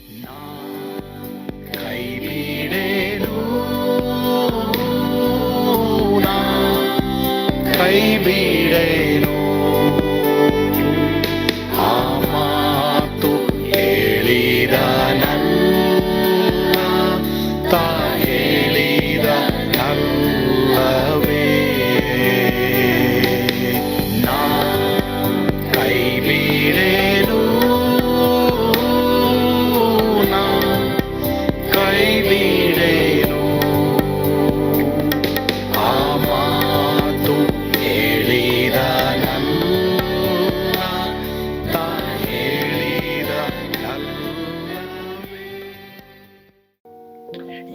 ಕೈ ಬಿಡೇನು, ಕೈ ಬಿಡೇನು, ಆ ಮಾತು ಹೇಳಿದ ತಾ ಹೇಳಿದ ನಲ್ಲವೇ. ನಾ ಕೈ ಬಿಡೇನು, ನಾ ಕೈ ಬಿಡೇನು, ಆ ಮಾತು ಹೇಳಿದ ತಾ ಹೇಳಿದ ನಲ್ಲವೇ.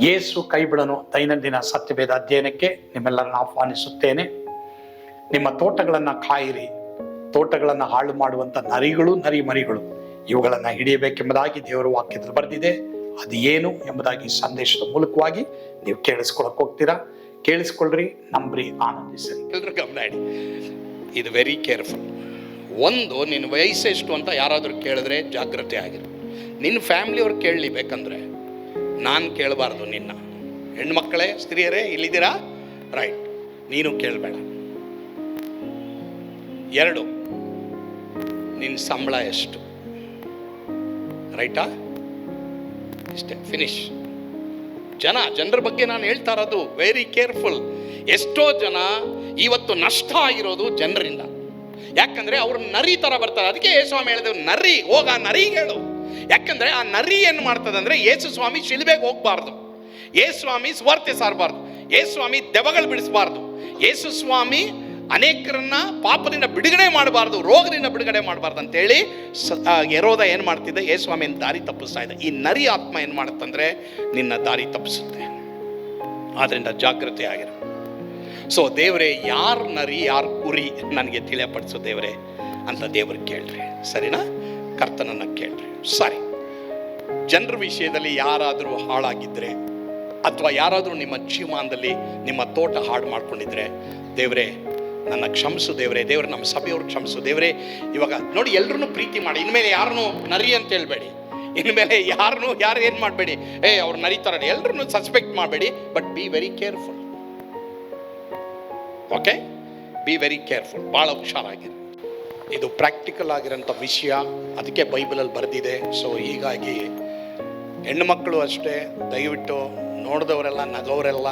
ಯೇಸು ಕೈ ಬಿಡನು ದೈನಂದಿನ ಸತ್ಯವೇದ ಅಧ್ಯಯನಕ್ಕೆ ನಿಮ್ಮೆಲ್ಲರನ್ನು ಆಹ್ವಾನಿಸುತ್ತೇನೆ. ನಿಮ್ಮ ತೋಟಗಳನ್ನು ಕಾಯಿರಿ, ತೋಟಗಳನ್ನು ಹಾಳು ಮಾಡುವಂಥ ನರಿಗಳು, ನರಿಮರಿಗಳು ಇವುಗಳನ್ನು ಹಿಡಿಯಬೇಕೆಂಬುದಾಗಿ ದೇವರ ವಾಕ್ಯದಲ್ಲಿ ಬರೆದಿದೆ. ಅದು ಏನು ಎಂಬುದಾಗಿ ಸಂದೇಶದ ಮೂಲಕವಾಗಿ ನೀವು ಕೇಳಿಸ್ಕೊಳಕ್ ಹೋಗ್ತೀರಾ. ಕೇಳಿಸ್ಕೊಳ್ರಿ, ನಂಬ್ರಿ, ಆನಂದಿಸ್ರಿ. ಎಲ್ಲರೂ ಗಮನ ಇಡಿ, ಇದು ವೆರಿ ಕೇರ್ಫುಲ್. ಒಂದು, ನಿನ್ನ ವಯಸ್ಸು ಎಷ್ಟು ಅಂತ ಯಾರಾದರೂ ಕೇಳಿದ್ರೆ ಜಾಗ್ರತೆ ಆಗಿರು. ನಿನ್ನ ಫ್ಯಾಮಿಲಿಯವ್ರು ಕೇಳಲಿ, ಬೇಕಂದ್ರೆ ನಾನು ಕೇಳಬಾರ್ದು. ನಿನ್ನ ಹೆಣ್ಮಕ್ಕಳೇ, ಸ್ತ್ರೀಯರೇ ಇಲ್ಲಿದ್ದೀರಾ? ರೈಟ್, ನೀನು ಕೇಳಬೇಡ. ಎರಡು, ನಿನ್ನ ಸಂಬಳ ಎಷ್ಟು? ರೈಟಾ? ಇಷ್ಟೇ, ಫಿನಿಶ್. ಜನರ ಬಗ್ಗೆ ನಾನು ಹೇಳ್ತಾ ಇರೋದು ವೆರಿ ಕೇರ್ಫುಲ್. ಎಷ್ಟೋ ಜನ ಇವತ್ತು ನಷ್ಟ ಆಗಿರೋದು ಜನರಿಂದ. ಯಾಕಂದ್ರೆ ಅವ್ರು ನರಿ ತರ ಬರ್ತಾರೆ. ಅದಕ್ಕೆ ಯೇಸುಸ್ವಾಮಿ ಹೇಳಿದೆವು, ನರಿ ಹೋಗ, ನರಿಗೆ ಹೇಳು. ಯಾಕಂದ್ರೆ ಆ ನರಿ ಏನು ಮಾಡ್ತದೆ ಅಂದ್ರೆ, ಯೇಸುಸ್ವಾಮಿ ಶಿಲುಬೆಗೆ ಹೋಗ್ಬಾರ್ದು, ಯೇಸುಸ್ವಾಮಿ ಸ್ವಾರ್ಥ ಸಾರಬಾರ್ದು, ಯೇಸುಸ್ವಾಮಿ ದೆವ್ವಗಳು ಬಿಡಿಸಬಾರ್ದು, ಯೇಸುಸ್ವಾಮಿ ಅನೇಕರನ್ನ ಪಾಪದಿಂದ ಬಿಡುಗಡೆ ಮಾಡಬಾರ್ದು, ರೋಗದಿಂದ ಬಿಡುಗಡೆ ಮಾಡಬಾರ್ದು ಅಂತೇಳಿ ಹೆರೋದ ಏನು ಮಾಡ್ತಿದ್ದೆ, ಯೇಸುಸ್ವಾಮಿಯನ್ನು ದಾರಿ ತಪ್ಪಿಸ್ತಾ ಇದೆ. ಈ ನರಿ ಆತ್ಮ ಏನು ಮಾಡುತ್ತಂದ್ರೆ ನಿನ್ನ ದಾರಿ ತಪ್ಪಿಸುತ್ತೆ. ಆದ್ರಿಂದ ಜಾಗ್ರತೆ ಆಗಿರು. ಸೊ ದೇವರೇ, ಯಾರು ನರಿ ಯಾರು ಕುರಿ ನನಗೆ ತಿಳಿಯಪಡಿಸು ದೇವರೇ ಅಂತ ದೇವ್ರಿಗೆ ಕೇಳ್ರಿ. ಸರಿನಾ? ಕರ್ತನನ್ನ ಕೇಳ್ರಿ. ಸರಿ, ಜನರ ವಿಷಯದಲ್ಲಿ ಯಾರಾದರೂ ಹಾಳಾಗಿದ್ರೆ ಅಥವಾ ಯಾರಾದರೂ ನಿಮ್ಮ ಜೀವಮಾನದಲ್ಲಿ ನಿಮ್ಮ ತೋಟ ಹಾಳು ಮಾಡ್ಕೊಂಡಿದ್ರೆ, ದೇವರೇ ನನ್ನ ಕ್ಷಮಿಸು ದೇವರೇ. ದೇವ್ರೆ, ನಮ್ಮ ಸಭೆಯವ್ರು ಕ್ಷಮಿಸು ದೇವರೇ. ಇವಾಗ ನೋಡಿ, ಎಲ್ಲರನ್ನೂ ಪ್ರೀತಿ ಮಾಡಿ. ಇನ್ಮೇಲೆ ಯಾರನ್ನೂ ನರಿ ಅಂತ ಹೇಳ್ಬೇಡಿ. ಇನ್ಮೇಲೆ ಯಾರು ಏನು ಮಾಡಬೇಡಿ, ಅವ್ರು ನರಿತಾರೆ, ಎಲ್ಲರನ್ನೂ ಸಸ್ಪೆಕ್ಟ್ ಮಾಡಬೇಡಿ. But be very careful. Okay, be very careful. ಭಾಳ ಹುಷಾರಾಗಿರಿ. ಇದು ಪ್ರಾಕ್ಟಿಕಲ್ ಆಗಿರೋಂಥ ವಿಷಯ, ಅದಕ್ಕೆ ಬೈಬಲಲ್ಲಿ ಬರೆದಿದೆ. ಸೊ ಹೀಗಾಗಿ ಹೆಣ್ಣು ಮಕ್ಕಳು ಅಷ್ಟೇ, ದಯವಿಟ್ಟು ನೋಡಿದವರೆಲ್ಲ ನಗೋರೆಲ್ಲ,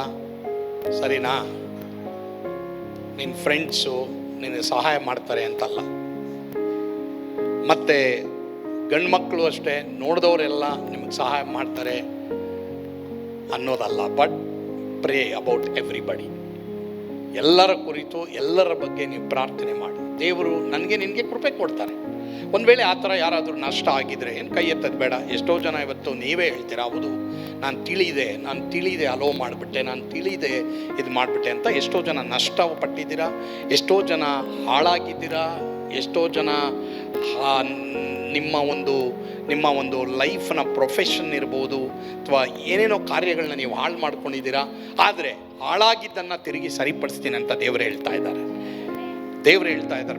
ಸರಿನಾ? ನಿನ್ನ ಫ್ರೆಂಡ್ಸು ನಿನಗೆ ಸಹಾಯ ಮಾಡ್ತಾರೆ ಅಂತಲ್ಲ. ಮತ್ತು ಗಂಡು ಮಕ್ಕಳು ಅಷ್ಟೇ, ನೋಡಿದವರೆಲ್ಲ ನಿಮಗೆ ಸಹಾಯ ಮಾಡ್ತಾರೆ ಅನ್ನೋದಲ್ಲ. But pray about everybody. ಎಲ್ಲರ ಕುರಿತು, ಎಲ್ಲರ ಬಗ್ಗೆ ನೀವು ಪ್ರಾರ್ಥನೆ ಮಾಡಿ. ದೇವರು ನನಗೆ ನಿನಗೆ ಕೃಪೆ ಕೊಡ್ತಾರೆ. ಒಂದು ವೇಳೆ ಆ ಥರ ಯಾರಾದರೂ ನಷ್ಟ ಆಗಿದ್ರೆ ಏನು ಕೈ ಎತ್ತದ ಬೇಡ. ಎಷ್ಟೋ ಜನ ಇವತ್ತು ನೀವೇ ಹೇಳ್ತೀರಾ, ಹೌದು ನಾನು ತಿಳಿದೆ ಅಲೋ ಮಾಡಿಬಿಟ್ಟೆ, ನಾನು ತಿಳಿದೆ ಇದು ಮಾಡಿಬಿಟ್ಟೆ ಅಂತ. ಎಷ್ಟೋ ಜನ ನಷ್ಟ ಪಟ್ಟಿದ್ದೀರಾ, ಎಷ್ಟೋ ಜನ ಹಾಳಾಗಿದ್ದೀರಾ, ಎಷ್ಟೋ ಜನ ನಿಮ್ಮ ಒಂದು ಲೈಫ್ನ ಪ್ರೊಫೆಷನ್ ಇರ್ಬೋದು ಅಥವಾ ಏನೇನೋ ಕಾರ್ಯಗಳನ್ನ ನೀವು ಹಾಳು ಮಾಡ್ಕೊಂಡಿದ್ದೀರಾ. ಆದರೆ ಹಾಳಾಗಿದ್ದನ್ನು ತಿರುಗಿ ಸರಿಪಡಿಸ್ತೀನಿ ಅಂತ ದೇವರು ಹೇಳ್ತಾ ಇದ್ದಾರೆ.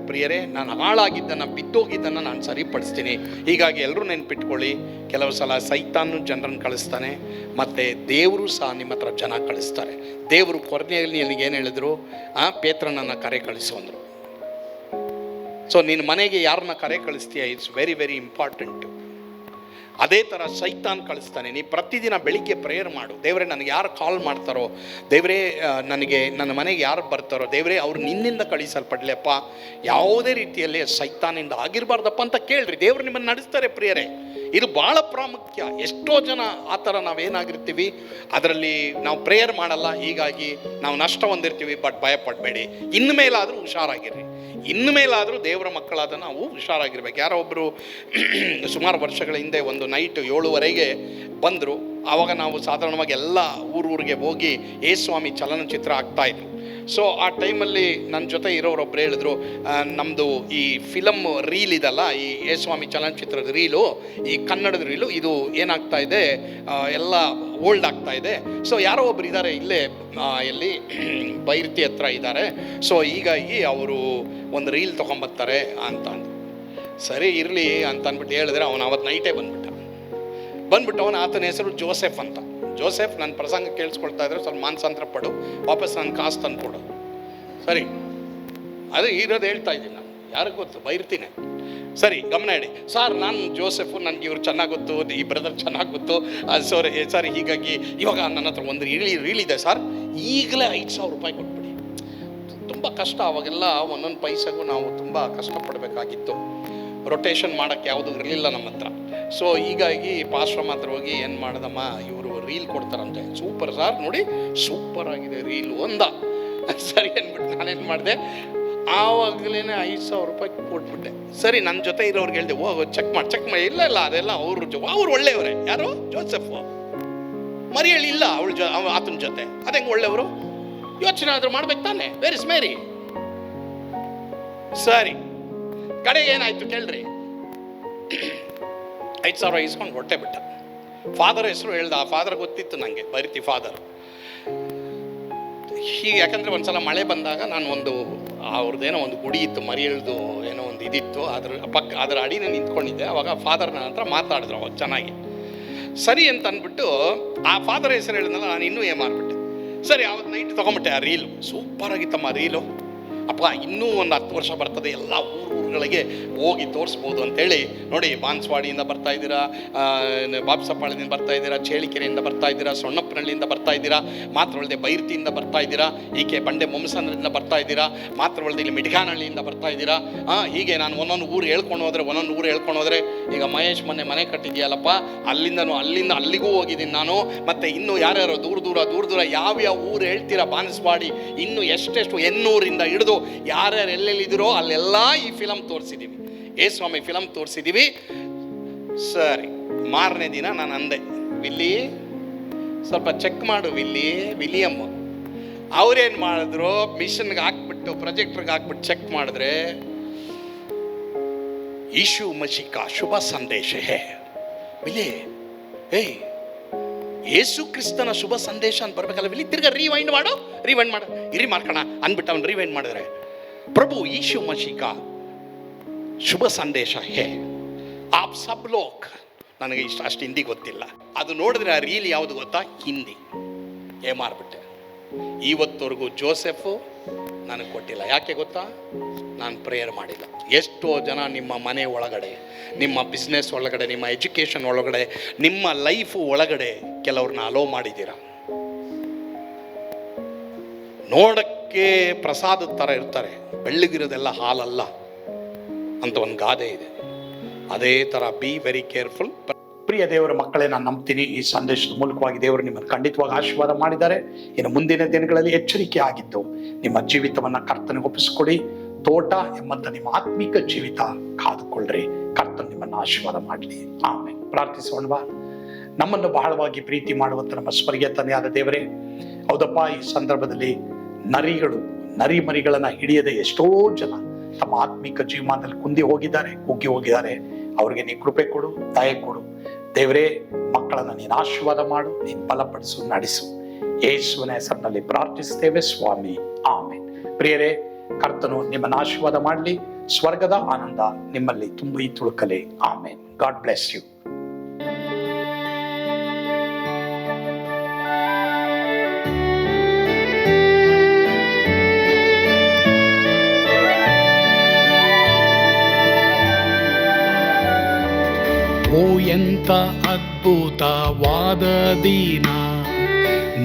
ಪ್ರಿಯರೇ, ನಾನು ಹಾಳಾಗಿದ್ದನ್ನು, ಬಿದ್ದೋಗಿದ್ದನ್ನು ನಾನು ಸರಿಪಡಿಸ್ತೀನಿ. ಹೀಗಾಗಿ ಎಲ್ಲರೂ ನೆನ್ಪಿಟ್ಕೊಳ್ಳಿ, ಕೆಲವು ಸಲ ಸೈತಾನು ಜನರನ್ನು ಕಳಿಸ್ತಾನೆ, ಮತ್ತು ದೇವರು ಸಹ ನಿಮ್ಮ ಹತ್ರ ಜನ ಕಳಿಸ್ತಾರೆ. ದೇವರು ಕೊರ್ನೆಯಲ್ಲಿ ನನಗೇನು ಹೇಳಿದ್ರು, ಪೇತ್ರನನ್ನು ಕರೆ ಕಳಿಸು ಅಂದರು. ಸೊ ನಿನ್ನ ಮನೆಗೆ ಯಾರನ್ನ ಕರೆ ಕಳಿಸ್ತೀಯ, ಇಟ್ಸ್ ವೆರಿ ವೆರಿ ಇಂಪಾರ್ಟೆಂಟು. ಅದೇ ಥರ ಸೈತಾನ್ ಕಳಿಸ್ತಾನೆ. ನೀ ಪ್ರತಿದಿನ ಬೆಳಿಗ್ಗೆ ಪ್ರೇಯರ್ ಮಾಡು. ದೇವರೇ, ನನಗೆ ಯಾರು ಕಾಲ್ ಮಾಡ್ತಾರೋ, ದೇವರೇ ನನ್ನ ಮನೆಗೆ ಯಾರು ಬರ್ತಾರೋ, ದೇವರೇ ಅವ್ರು ನಿನ್ನಿಂದ ಕಳಿಸಲ್ಪಡಲಿಯಪ್ಪ, ಯಾವುದೇ ರೀತಿಯಲ್ಲಿ ಸೈತಾನಿಂದ ಆಗಿರಬಾರ್ದಪ್ಪ ಅಂತ ಕೇಳ್ರಿ. ದೇವರು ನಿಮ್ಮನ್ನು ನಡೆಸ್ತಾರೆ ಪ್ರಿಯರೇ. ಇದು ಭಾಳ ಪ್ರಾಮುಖ್ಯ. ಎಷ್ಟೋ ಜನ ಆ ಥರ ನಾವೇನಾಗಿರ್ತೀವಿ, ಅದರಲ್ಲಿ ನಾವು ಪ್ರೇಯರ್ ಮಾಡಲ್ಲ, ಹೀಗಾಗಿ ನಾವು ನಷ್ಟ ಹೊಂದಿರ್ತೀವಿ. ಬಟ್ ಭಯಪಡಬೇಡಿ, ಇನ್ನು ಮೇಲಾದರೂ ಹುಷಾರಾಗಿರ್ರಿ. ಇನ್ನು ಮೇಲಾದರೂ ದೇವರ ಮಕ್ಕಳಾದ ನಾವು ಹುಷಾರಾಗಿರ್ಬೇಕು. ಯಾರೋ ಒಬ್ಬರು ಸುಮಾರು ವರ್ಷಗಳ ಹಿಂದೆ ಒಂದು ನೈಟ್ 7:30 ಬಂದರು. ಆವಾಗ ನಾವು ಸಾಧಾರಣವಾಗಿ ಎಲ್ಲ ಊರಿಗೆ ಹೋಗಿ ಯೇಸುಸ್ವಾಮಿ ಚಲನಚಿತ್ರ ಆಗ್ತಾಯಿದ್ರು. ಸೊ ಆ ಟೈಮಲ್ಲಿ ನನ್ನ ಜೊತೆ ಇರೋರೊಬ್ಬರು ಹೇಳಿದ್ರು, ನಮ್ಮದು ಈ ಫಿಲಮ್ ರೀಲ್ ಇದಲ್ಲ, ಈ ಯೇಸುಸ್ವಾಮಿ ಚಲನಚಿತ್ರದ ರೀಲು, ಈ ಕನ್ನಡದ ರೀಲು, ಇದು ಏನಾಗ್ತಾ ಇದೆ, ಎಲ್ಲ ಓಲ್ಡ್ ಆಗ್ತಾ ಇದೆ. ಸೊ ಯಾರೋ ಒಬ್ರು ಇದ್ದಾರೆ ಇಲ್ಲೇ, ಎಲ್ಲಿ ಬೈರ್ತಿ ಹತ್ರ ಇದ್ದಾರೆ. ಸೊ ಹೀಗಾಗಿ ಅವರು ಒಂದು ರೀಲ್ ತೊಗೊಂಬರ್ತಾರೆ ಅಂತ ಅಂದರು. ಸರಿ ಇರಲಿ ಅಂತ ಅಂದ್ಬಿಟ್ಟು ಹೇಳಿದ್ರೆ, ಅವನು ಅವತ್ತು ನೈಟೇ ಬಂದ್ಬಿಟ್ಟ. ಬಂದ್ಬಿಟ್ಟು ಆತನ ಹೆಸರು ಜೋಸೆಫ್ ಅಂತ. ಜೋಸೆಫ್, ನನ್ನ ಪ್ರಸಂಗ ಕೇಳಿಸ್ಕೊಳ್ತಾ ಇದ್ರೆ ಸ್ವಲ್ಪ ಮಾನಸಾಂತರ ಪಡು, ವಾಪಸ್ ನನ್ನ ಕಾಸು ತಂದು ಕೊಡು. ಸರಿ, ಅದು ಇರೋದು ಹೇಳ್ತಾ ಇದ್ದೀನಿ ನಾನು, ಯಾರಿಗೂ ಗೊತ್ತು, ಬೈರ್ತೀನಿ. ಸರಿ, ಗಮನ ಇಡಿ. ಸರ್, ನಾನು ಜೋಸೆಫು, ನನಗೆ ಇವ್ರು ಚೆನ್ನಾಗಿ ಗೊತ್ತು, ಈ ಬ್ರದರ್ ಚೆನ್ನಾಗಿ ಗೊತ್ತು, ಸರ್ ಹೀಗಾಗಿ ಇವಾಗ ನನ್ನ ಹತ್ರ ಒಂದು ರೀಲ್ ಇದೆ ಸರ್, ಈಗಲೇ 5,000 ರೂಪಾಯಿ ಕೊಟ್ಬಿಡಿ. ತುಂಬ ಕಷ್ಟ, ಅವಾಗೆಲ್ಲ ಒಂದೊಂದು ಪೈಸೆಗೂ ನಾವು ತುಂಬ ಕಷ್ಟಪಡಬೇಕಾಗಿತ್ತು. ರೊಟೇಷನ್ ಮಾಡೋಕ್ಕೆ ಯಾವುದೂ ಇರಲಿಲ್ಲ ನಮ್ಮ ಹತ್ರ. ಸೊ ಹೀಗಾಗಿ ಪಾಶ್ರಮ ಹತ್ರ ಹೋಗಿ ಏನು ಮಾಡ್ದಮ್ಮ, ಇವರು ರೀಲ್ ಕೊಡ್ತಾರಂತೆ. ಸೂಪರ್ ಸರ್, ನೋಡಿ ಸೂಪರ್ ಆಗಿದೆ ರೀಲ್ ಒಂದ. ಸರಿ ಅಂದ್ಬಿಟ್ಟು ನಾನೇನು ಮಾಡಿದೆ, ಆವಾಗಲೇ 5,000 ರೂಪಾಯಿ ಕೊಟ್ಬಿಟ್ಟೆ. ಸರಿ, ನನ್ನ ಜೊತೆ ಇರೋರ್ಗೆ ಹೇಳಿದೆ, ಹೋಗೋ ಚೆಕ್ ಮಾಡಿ. ಇಲ್ಲ ಅದೆಲ್ಲ ಅವ್ರು ಒಳ್ಳೆಯವರೇ. ಯಾರು? ಜೋಸೆಫ್. ಮರಿಯಳಿ ಇಲ್ಲ ಆತನ ಜೊತೆ, ಅದಂಗೆ ಒಳ್ಳೆಯವರು? ಯೋಚನೆ ಆದರೂ ಮಾಡ್ಬೇಕು ತಾನೆ. ವೇರ್ ಇಸ್ ಮೇರಿ? ಸರಿ, ಕಡೆಗೆ ಏನಾಯ್ತು ಕೇಳ್ರಿ, 5,000 ಇಸ್ಕೊಂಡು ಹೊಟ್ಟೆ ಬಿಟ್ಟ. ಫಾದರ್ ಹೆಸರು ಹೇಳ್ದ. ಆ ಫಾದರ್ ಗೊತ್ತಿತ್ತು ನನಗೆ, ಬರಿತಿ ಫಾದರ್. ಹೀಗೆ, ಯಾಕಂದರೆ ಒಂದ್ಸಲ ಮಳೆ ಬಂದಾಗ ನಾನು ಅವ್ರದ್ದೇನೋ ಒಂದು ಗುಡಿ ಇತ್ತು, ಮರಿಯಳ್ದು ಏನೋ ಒಂದು ಇದಿತ್ತು, ಅದರ ಅಡಿನ ನಿಂತ್ಕೊಂಡಿದ್ದೆ. ಅವಾಗ ಫಾದರ್ ನನ್ನ ಹತ್ರ ಮಾತಾಡಿದ್ರು ಅವಾಗ ಚೆನ್ನಾಗಿ. ಸರಿ ಅಂತ ಅಂದ್ಬಿಟ್ಟು ಆ ಫಾದರ್ ಹೆಸರು ಹೇಳಿದ್ನಲ್ಲ, ನಾನು ಇನ್ನೂ ಮಾಡಿಬಿಟ್ಟೆ. ಸರಿ, ಅವತ್ತು ನೈಟ್ ತೊಗೊಂಬಿಟ್ಟೆ ಆ ರೀಲು. Super ಆಗಿತ್ತಮ್ಮ reel. ಅಪ್ಪ, ಇನ್ನೂ ಒಂದು 10 ವರ್ಷ ಬರ್ತದೆ, ಎಲ್ಲ ಊರುಗಳಿಗೆ ಹೋಗಿ ತೋರಿಸ್ಬೋದು ಅಂತೇಳಿ. ನೋಡಿ, ಬಾನ್ಸ್ವಾಡಿಯಿಂದ ಬರ್ತಾ ಇದ್ದೀರಾ, ಬಾಬ್ಸಪಾಳ್ಯದಿಂದ ಬರ್ತಾ ಇದ್ದೀರಾ, ಚೇಳಿಕೆರೆಯಿಂದ ಬರ್ತಾ ಇದ್ದೀರಾ, ಸೊಣ್ಣಪ್ಪನಹಳ್ಳಿಯಿಂದ ಬರ್ತಾ ಇದ್ದೀರಾ, ಮಾತ್ರವಲ್ಲದೆ ಬೈರ್ತಿಯಿಂದ ಬರ್ತಾ ಇದ್ದೀರಾ, ಈಕೆ ಬಂಡೆ ಮೊಮ್ಮಸಂದ್ರದಿಂದ ಬರ್ತಾ ಇದ್ದೀರಾ, ಮಾತ್ರವಲ್ಲದೆ ಇಲ್ಲಿ ಮಿಡ್ಗಾನಹಳ್ಳಿಯಿಂದ ಬರ್ತಾ ಇದ್ದೀರಾ. ಹೀಗೆ ನಾನು ಒಂದೊಂದು ಊರು ಹೇಳ್ಕೊಂಡು ಹೋದರೆ ಈಗ ಮಹೇಶ್ ಮನೆ ಕಟ್ಟಿದ್ಯಲ್ಲಪ್ಪ, ಅಲ್ಲಿಂದ ಅಲ್ಲಿಗೂ ಹೋಗಿದ್ದೀನಿ ನಾನು. ಮತ್ತು ಇನ್ನೂ ಯಾರ್ಯಾರೋ ದೂರ ಯಾವ್ಯಾವ ಊರು ಹೇಳ್ತೀರಾ, ಬಾನ್ಸ್ವಾಡಿ ಇನ್ನೂ ಎಷ್ಟೆಷ್ಟು 800ರಿಂದ ಹಿಡಿದು ಯಾರ್ಯಾರು ಎಲ್ಲೆಲ್ಲಿದ್ದೀರೋ ಅಲ್ಲೆಲ್ಲ ಈ ಫಿಲಮ್ ತೋರಿಸಿದ್ದೀವಿ, ಸ್ವಾಮಿ ಫಿಲಮ್ ತೋರಿಸಿದ್ದೀವಿ. ಸರಿ, ಮಾರನೇ ದಿನ ನಾನು ಅಂದೆ, ವಿಲ್ಲಿ ಸ್ವಲ್ಪ ಚೆಕ್ ಮಾಡು ವಿಲಿಯಮ್. ಅವ್ರೇನು ಮಾಡಿದ್ರು, ಮಿಷನ್ಗೆ ಹಾಕ್ಬಿಟ್ಟು ಪ್ರೊಜೆಕ್ಟರ್ಗೆ ಹಾಕ್ಬಿಟ್ಟು ಚೆಕ್ ಮಾಡಿದ್ರೆ, ಯೀಶು ಮಸೀಹ ಶುಭ ಸಂದೇಶ ಹೇ ವಿಲಿ, ಯೇಸು ಕ್ರಿಸ್ತನ ಶುಭ ಸಂದೇಶ ಅಂತ ಬರ್ಬೇಕಲ್ಲ ವಿಲಿ, ತಿರ್ಗಾ ರಿವೈಂಡ್ ಮಾಡು ಇರಿ ಮಾರ್ಕಣ ಅಂದ್ಬಿಟ್ಟು ಅವ್ನು ರಿವೈಂಡ್ ಮಾಡಿದ್ರೆ, ಪ್ರಭು ಯೀಶು ಮಸೀಹ ಶುಭ ಸಂದೇಶ ಹೇ ಆಪ್ ಸಬ್ ಲೋಕ್. ನನಗೆ ಅಷ್ಟು ಹಿಂದಿ ಗೊತ್ತಿಲ್ಲ. ಅದು ನೋಡಿದ್ರೆ ಆ ರೀಲ್ ಯಾವುದು ಗೊತ್ತಾ? ಹಿಂದಿ. ಮಾಡ್ಬಿಟ್ಟೆ. ಇವತ್ತವರೆಗೂ ಜೋಸೆಫು ನನಗೆ ಕೊಟ್ಟಿಲ್ಲ. ಯಾಕೆ ಗೊತ್ತಾ? ನಾನು ಪ್ರೇಯರ್ ಮಾಡಿಲ್ಲ. ಎಷ್ಟೋ ಜನ ನಿಮ್ಮ ಮನೆ ಒಳಗಡೆ, ನಿಮ್ಮ ಬಿಸ್ನೆಸ್ ಒಳಗಡೆ, ನಿಮ್ಮ ಎಜುಕೇಷನ್ ಒಳಗಡೆ, ನಿಮ್ಮ ಲೈಫ್ ಒಳಗಡೆ ಕೆಲವ್ರನ್ನ ಅಲೋ ಮಾಡಿದ್ದೀರ. ನೋಡಕ್ಕೆ ಪ್ರಸಾದದ ಥರ ಇರ್ತಾರೆ, ಬೆಳ್ಳಗಿರೋದೆಲ್ಲ ಹಾಲಲ್ಲ ಅಂತ ಒಂದು ಗಾದೆ ಇದೆ. ಅದೇ ಥರ ಬಿ ವೆರಿ ಕೇರ್ಫುಲ್. ಪ್ರಿಯ ದೇವರ ಮಕ್ಕಳೇ, ನಾನು ನಂಬ್ತೀನಿ ಈ ಸಂದೇಶದ ಮೂಲಕವಾಗಿ ದೇವರು ನಿಮ್ಮನ್ನು ಖಂಡಿತವಾಗಿ ಆಶೀರ್ವಾದ ಮಾಡಿದ್ದಾರೆ. ಇನ್ನು ಮುಂದಿನ ದಿನಗಳಲ್ಲಿ ಎಚ್ಚರಿಕೆ ಆಗಿದ್ದು ನಿಮ್ಮ ಜೀವಿತವನ್ನ ಕರ್ತನಿಗೆ ಒಪ್ಪಿಸಿಕೊಡಿ. ತೋಟ ಎಂಬಂತ ನಿಮ್ಮ ಆತ್ಮಿಕ ಜೀವಿತ ಕಾದುಕೊಳ್ಳ್ರಿ. ಕರ್ತನ ನಿಮ್ಮನ್ನು ಆಶೀರ್ವಾದ ಮಾಡಲಿ. ಆಮೇಲೆ ಪ್ರಾರ್ಥಿಸೋಣವಾ? ನಮ್ಮನ್ನು ಬಹಳವಾಗಿ ಪ್ರೀತಿ ಮಾಡುವಂತ ನಮ್ಮ ಸ್ವರ್ಗೀಯ ತಂದೆಯಾದ ದೇವರೇ, ಹೌದಪ್ಪ, ಈ ಸಂದರ್ಭದಲ್ಲಿ ನರಿಮರಿಗಳನ್ನ ಹಿಡಿಯದೆ ಎಷ್ಟೋ ಜನ ತಮ್ಮ ಆತ್ಮಿಕ ಜೀವನದಲ್ಲಿ ಕುಗ್ಗಿ ಹೋಗಿದ್ದಾರೆ. ಅವ್ರಿಗೆ ನೀ ಕೃಪೆ ಕೊಡು, ದಯೆ ಕೊಡು ದೇವರೇ. ಮಕ್ಕಳನ್ನ ನೀನು ಆಶೀರ್ವಾದ ಮಾಡು, ನೀನು ಬಲಪಡಿಸು, ನಡೆಸು. ಯೇಸುವಿನ ಹೆಸರಿನಲ್ಲಿ ಪ್ರಾರ್ಥಿಸ್ತೇವೆ ಸ್ವಾಮಿ, ಆಮೇನ್. ಪ್ರಿಯರೇ, ಕರ್ತನು ನಿಮ್ಮನ್ನು ಆಶೀರ್ವಾದ ಮಾಡಲಿ. ಸ್ವರ್ಗದ ಆನಂದ ನಿಮ್ಮಲ್ಲಿ ತುಂಬಿ ತುಳುಕಲಿ. ಆಮೇನ್. God bless you. ಓ ಎಂಥ ಅದ್ಭುತವಾದ ದಿನ,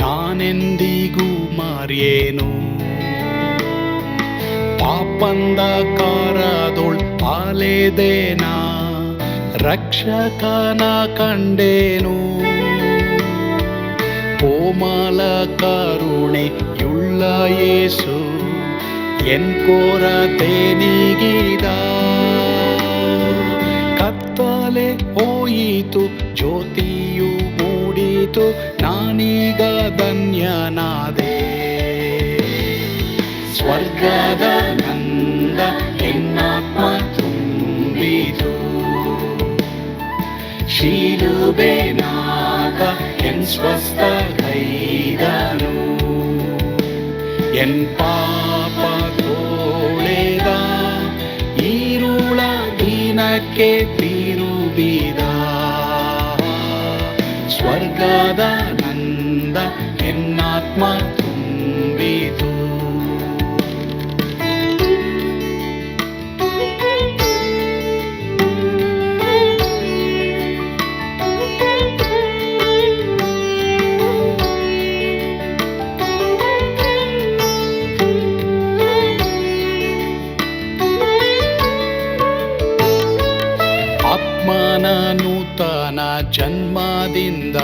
ನಾನೆಂದಿಗೂ ಮರೆಯೇನು. ಪಾಪಂಧಕಾರದೊಳ್ ಅಲೆದೇನ, ರಕ್ಷಕನ ಕಂಡೇನು. ಕೋಮಲ ಕರುಣೆಯುಳ್ಳ ಯೇಸು ಎನ್ ಕೊರತೆ ನೀಗಿದ. ಕತ್ತಲೆ ಹೋಯಿತು, ಜ್ಯೋತಿಯು ಮೂಡಿತು, ನಾನೀಗ ಧನ್ಯನಾದೆ. ಸ್ವರ್ಗದ ನಂದ ಎನ್ನಾತ್ಮ ತುಂಬಿತು. ಶಿಲುಬೆನಾಥ ಎನ್ ಸ್ವಸ್ಥ ಕೈದನು. ಎನ್ ಪಾಪ ತೋಳೆದ, ಈರುಳ ದಿನಕ್ಕೆ ತಿರುಗಿದ. ಸ್ವರ್ಗದ ನಂದ ಎನ್ನಾತ್ಮ ತುಂಬಿತು. ಆತ್ಮನ ನೂತನ ಜನ್ಮದಿಂದ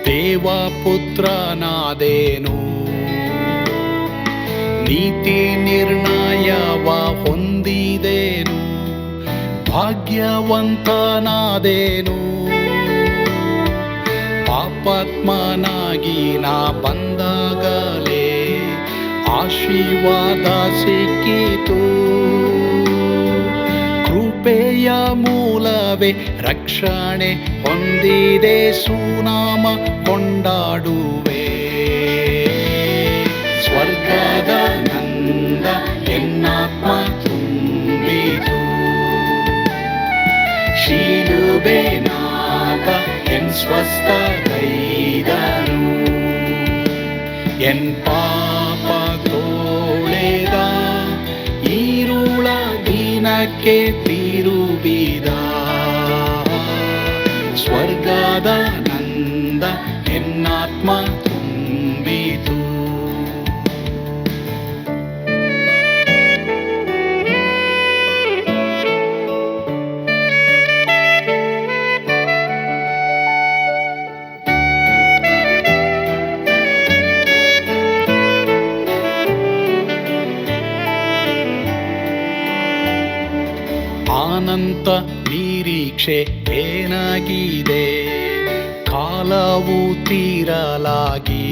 ದೇವಪುತ್ರನಾದೇನು, ನೀತಿ ನಿರ್ಣಯವ ಹೊಂದಿದೇನು, ಭಾಗ್ಯವಂತನಾದೇನು. ಪಾಪಾತ್ಮನಾಗಿ ನಾ ಬಂದಾಗಲೇ ಆಶೀರ್ವಾದ ಸಿಕ್ಕಿತು. ಕೃಪೆಯ ಮೂಲವೇ ರಕ್ಷಣೆ ಹೊಂದಿದೆ, ಸುನಾಮ ಕೊಂಡಾಡುವೆ. ಸ್ವರ್ಗದ ನಂದ ಎನ್ನಾತ್ಮ ತುಂಬಿತು. ಶಿಲುಬೆನಾಥ ಎನ್ ಸ್ವಸ್ಥಗೈದನು, ಎನ್ ಪಾಪ ತೋಳೆದ, ಈರುಳ ದಿನಕ್ಕೆ ತಿರುಗಿದ. ಸ್ವರ್ಗದ ನಂದ ಎನ್ನಾತ್ಮ ತುಂಬಿತು. ಅನಂತ ನಿರೀಕ್ಷೆ ಏನಾಗಿದೆ, ಕಾಲವು ತೀರಲಾಗಿ.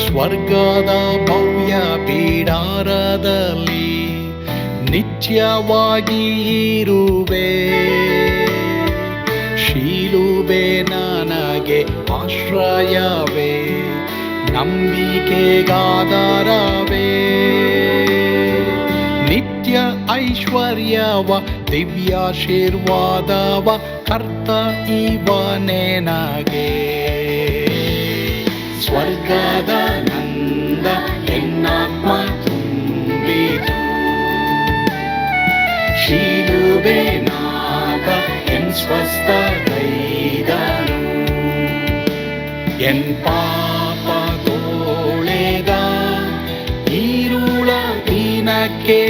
ಸ್ವರ್ಗದ ಭವ್ಯ ಬಿಡಾರದಲ್ಲಿ ನಿತ್ಯವಾಗಿ ಇರುವೆ. ಶಿಲುಬೆ ನನಗೆ ಆಶ್ರಯವೇ, ನಂಬಿಕೆಗಾಧಾರವೇ. ನಿತ್ಯ ಐಶ್ವರ್ಯವ ದಿವ್ಯಾಶೀರ್ವಾದವ ಕರ್ತ ಇವನೇ ನಗೆ. ಸ್ವರ್ಗದ ನಂದ ಎನ್ನಾತ್ಮ ತುಂಬಿತು. ಶಿಲುಬೆನಾಥ ಎನ್ ಸ್ವಸ್ಥಗೈದನು, ಎನ್ ಪಾಪ ತೋಳೆದ, ಈರುಳ ದಿನಕ್ಕೆ